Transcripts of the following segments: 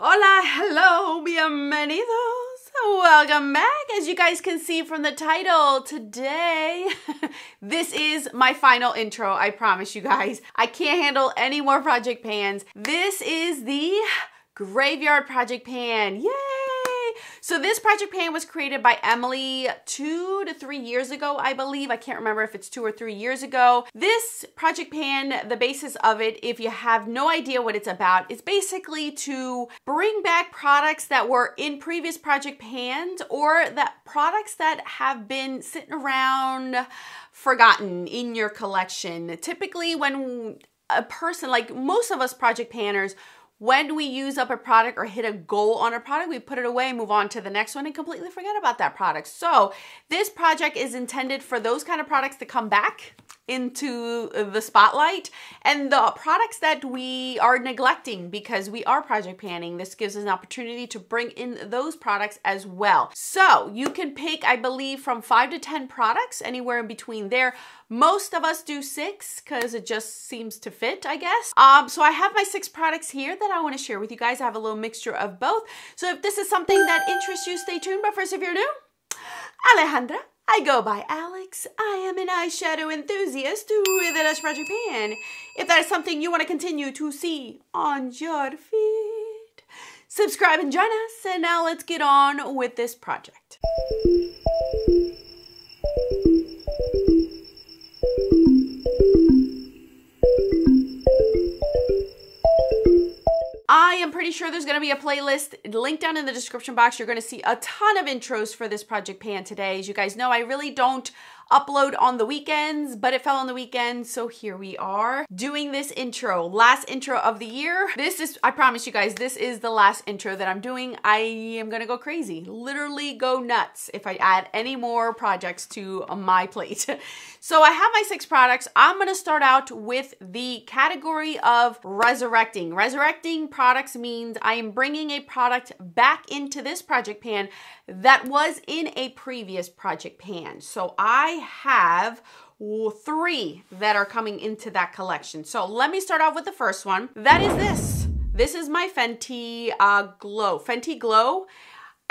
Hola, hello, bienvenidos. Welcome back. As you guys can see from the title, today, this is my final intro, I promise you guys. I can't handle any more project pans. This is the Graveyard Project Pan. Yay! So this project pan was created by Emily 2 to 3 years ago, I believe. I can't remember if it's 2 or 3 years ago. This project pan, the basis of it, if you have no idea what it's about, is basically to bring back products that were in previous project pans or that products that have been sitting around forgotten in your collection. Typically when a person, like most of us project panners, when we use up a product or hit a goal on a product, we put it away and move on to the next one and completely forget about that product. So this project is intended for those kind of products to come back into the spotlight and the products that we are neglecting because we are project panning. This gives us an opportunity to bring in those products as well. So you can pick, I believe, from 5 to 10 products, anywhere in between there. Most of us do 6 because it just seems to fit, I guess. So I have my 6 products here that I want to share with you guys. I have a little mixture of both. So if this is something that interests you, stay tuned. But first, if you're new, Alejandra. I go by Alex. I am an eyeshadow enthusiast with a Lush Project Pan. If that is something you want to continue to see on your feed, subscribe and join us. And now let's get on with this project. I am pretty sure there's going to be a playlist linked down in the description box. You're going to see a ton of intros for this project pan today. As you guys know, I really don't upload on the weekends, but it fell on the weekend, so here we are doing this intro. Last intro of the year. This is, I promise you guys, this is the last intro that I'm doing. I am gonna go crazy, literally go nuts if I add any more projects to my plate. So I have my 6 products. I'm gonna start out with the category of resurrecting. Resurrecting products means I am bringing a product back into this project pan that was in a previous project pan. So I have 3 that are coming into that collection. So let me start off with the first one. That is this. This is my Fenty Glow. Fenty Glow.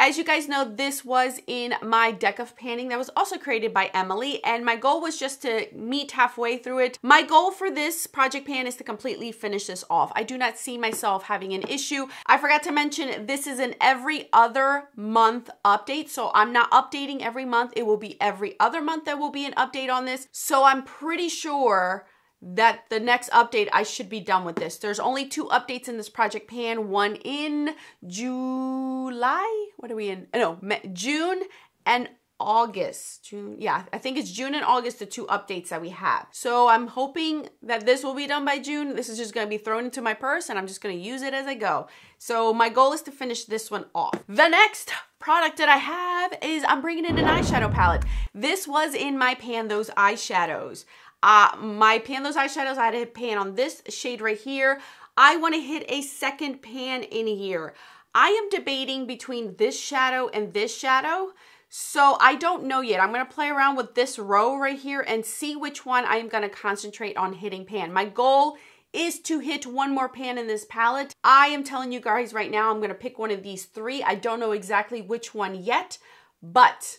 As you guys know, this was in my deck of panning that was also created by Emily, and my goal was just to meet halfway through it. My goal for this project pan is to completely finish this off. I do not see myself having an issue. I forgot to mention this is an every other month update, so I'm not updating every month. It will be every other month that will be an update on this. So I'm pretty sure that the next update I should be done with this. There's only 2 updates in this project pan, one in July. What are we in? No, June and August. June, yeah, I think it's June and August, the 2 updates that we have. So I'm hoping that this will be done by June. This is just gonna be thrown into my purse and I'm just gonna use it as I go. So my goal is to finish this one off. The next product that I have is I'm bringing in an eyeshadow palette. This was in my Pan Those Eyeshadows. My Pan Those Eyeshadows, I had a pan on this shade right here. I want to hit a second pan in here. I am debating between this shadow and this shadow, so I don't know yet. I'm going to play around with this row right here and see which one I'm going to concentrate on hitting pan. My goal is to hit one more pan in this palette. I am telling you guys right now, I'm going to pick one of these 3. I don't know exactly which one yet, but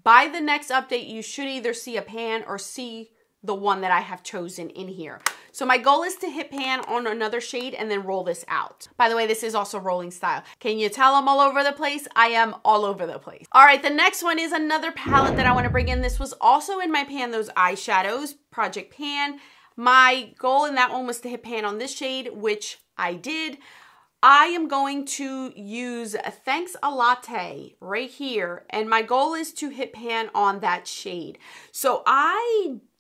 by the next update, you should either see a pan or see the one that I have chosen in here. So my goal is to hit pan on another shade and then roll this out. By the way, this is also rolling style. Can you tell I'm all over the place? I am all over the place. All right, the next one is another palette that I want to bring in. This was also in my Pan Those Eyeshadows project pan. My goal in that one was to hit pan on this shade, which I did. I am going to use Thanks a Latte right here, and my goal is to hit pan on that shade. So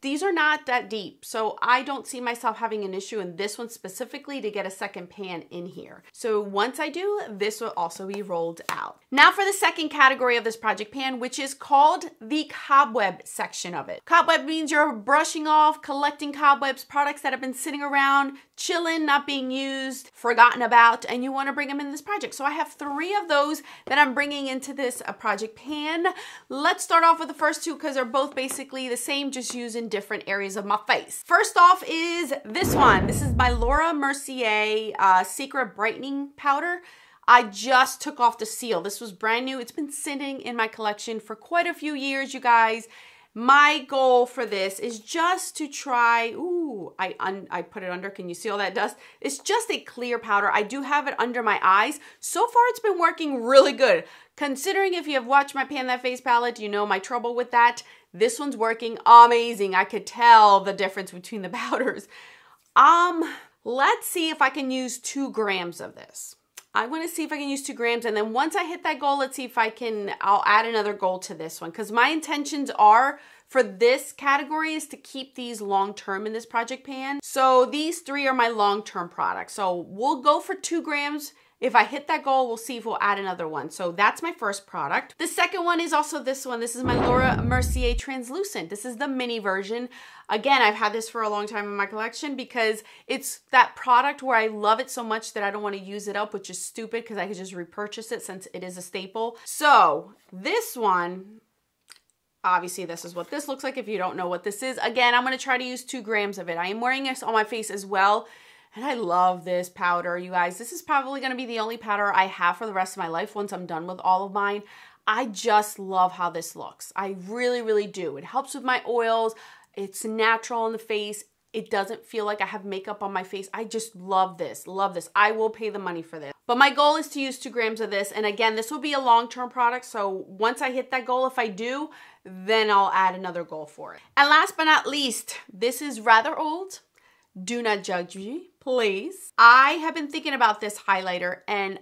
these are not that deep, so I don't see myself having an issue in this one specifically to get a second pan in here. So once I do, this will also be rolled out. Now for the second category of this project pan, which is called the cobweb section of it. Cobweb means you're brushing off, collecting cobwebs, products that have been sitting around, chilling, not being used, forgotten about, and you want to bring them in this project. So I have 3 of those that I'm bringing into this project pan. Let's start off with the first 2 because they're both basically the same, just used in different areas of my face. First off is this one. This is my Laura Mercier Secret Brightening Powder. I just took off the seal. This was brand new. It's been sitting in my collection for quite a few years, you guys. My goal for this is just to try, I put it under, can you see all that dust? It's just a clear powder. I do have it under my eyes. So far, it's been working really good. Considering if you have watched my Pan That Face palette, you know my trouble with that. This one's working amazing. I could tell the difference between the powders. Let's see if I can use 2 grams of this. I want to see if I can use 2 grams, and then once I hit that goal, let's see if I'll add another goal to this one, because my intentions are for this category is to keep these long-term in this project pan. So these 3 are my long-term products. So we'll go for 2 grams. If I hit that goal, we'll see if we'll add another one. So that's my first product. The second one is also this one. This is my Laura Mercier Translucent. This is the mini version. Again, I've had this for a long time in my collection because it's that product where I love it so much that I don't want to use it up, which is stupid because I could just repurchase it since it is a staple. So this one, obviously this is what this looks like if you don't know what this is. Again, I'm going to try to use 2 grams of it. I am wearing this on my face as well. And I love this powder, you guys. This is probably going to be the only powder I have for the rest of my life once I'm done with all of mine. I just love how this looks. I really, really do. It helps with my oils. It's natural on the face. It doesn't feel like I have makeup on my face. I just love this. Love this. I will pay the money for this. But my goal is to use 2 grams of this. And again, this will be a long-term product. So once I hit that goal, if I do, then I'll add another goal for it. And last but not least, this is rather old. Do not judge me, please. I have been thinking about this highlighter and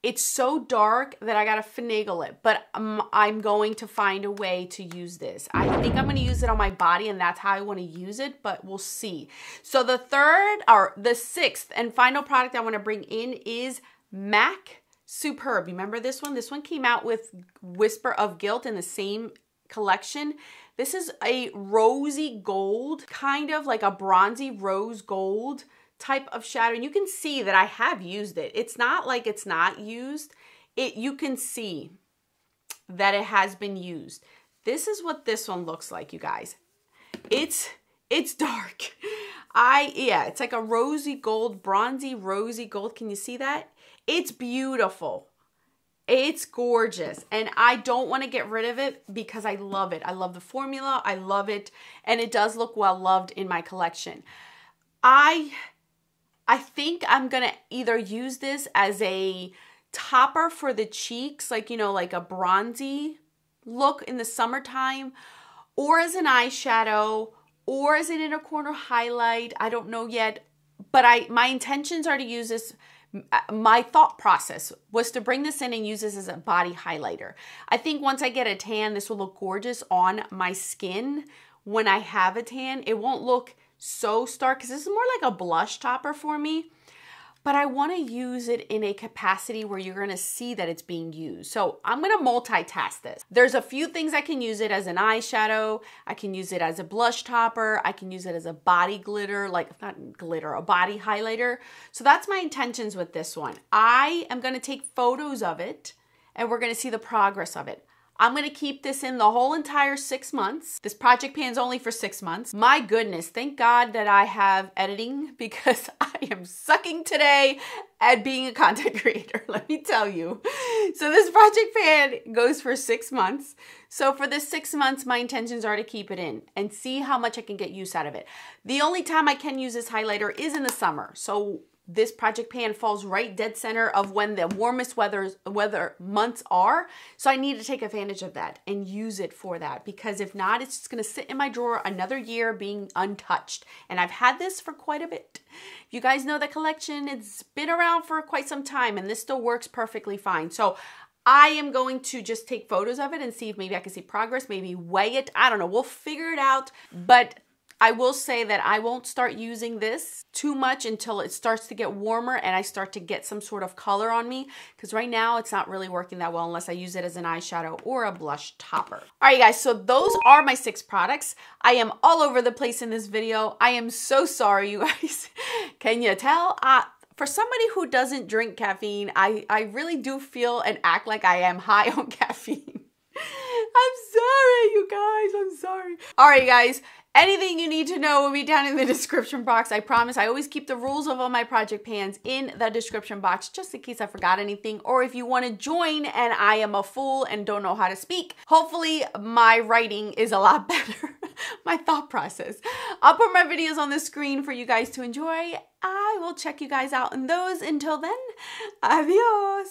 it's so dark that I gotta finagle it, but I'm going to find a way to use this. I think I'm gonna use it on my body and that's how I wanna use it, but we'll see. So the 6th and final product I wanna bring in is MAC Superb. Remember this one? This one came out with Whisper of Guilt in the same collection. This is a rosy gold, kind of like a bronzy rose gold type of shadow. And you can see that I have used it. It's not like it's not used. You can see that it has been used. This is what this one looks like, you guys. It's dark. Yeah, it's like a rosy gold, bronzy rosy gold. Can you see that? It's beautiful. It's gorgeous, and I don't want to get rid of it because I love it. I love the formula. I love it, and it does look well loved in my collection. I think I'm going to either use this as a topper for the cheeks, like, you know, like a bronzy look in the summertime, or as an eyeshadow, or as an inner corner highlight. I don't know yet, but my intentions are to use this. My thought process was to bring this in and use this as a body highlighter. I think once I get a tan, this will look gorgeous on my skin. When I have a tan, it won't look so stark because this is more like a blush topper for me. But I want to use it in a capacity where you're going to see that it's being used. So I'm going to multitask this. There's a few things I can use it as an eyeshadow. I can use it as a blush topper. I can use it as a body glitter, like not glitter, a body highlighter. So that's my intentions with this one. I am going to take photos of it and we're going to see the progress of it. I'm going to keep this in the whole entire 6 months. This project pan's only for 6 months. My goodness, thank God that I have editing because I am sucking today at being a content creator, let me tell you. So this project pan goes for 6 months. So for this 6 months, my intentions are to keep it in and see how much I can get use out of it. The only time I can use this highlighter is in the summer. So this project pan falls right dead center of when the warmest weather months are. So I need to take advantage of that and use it for that, because if not, it's just gonna sit in my drawer another year being untouched. And I've had this for quite a bit. You guys know the collection, it's been around for quite some time and this still works perfectly fine. So I am going to just take photos of it and see if maybe I can see progress, maybe weigh it. I don't know, we'll figure it out. But I will say that I won't start using this too much until it starts to get warmer and I start to get some sort of color on me, because right now it's not really working that well unless I use it as an eyeshadow or a blush topper. All right, guys, so those are my 6 products. I am all over the place in this video. I am so sorry, you guys. Can you tell? For somebody who doesn't drink caffeine, I really do feel and act like I am high on caffeine. I'm sorry, you guys. I'm sorry. All right, guys. Anything you need to know will be down in the description box. I promise. I always keep the rules of all my project pans in the description box just in case I forgot anything, or if you want to join and I am a fool and don't know how to speak. Hopefully my writing is a lot better. My thought process. I'll put my videos on the screen for you guys to enjoy. I will check you guys out in those. Until then, adios.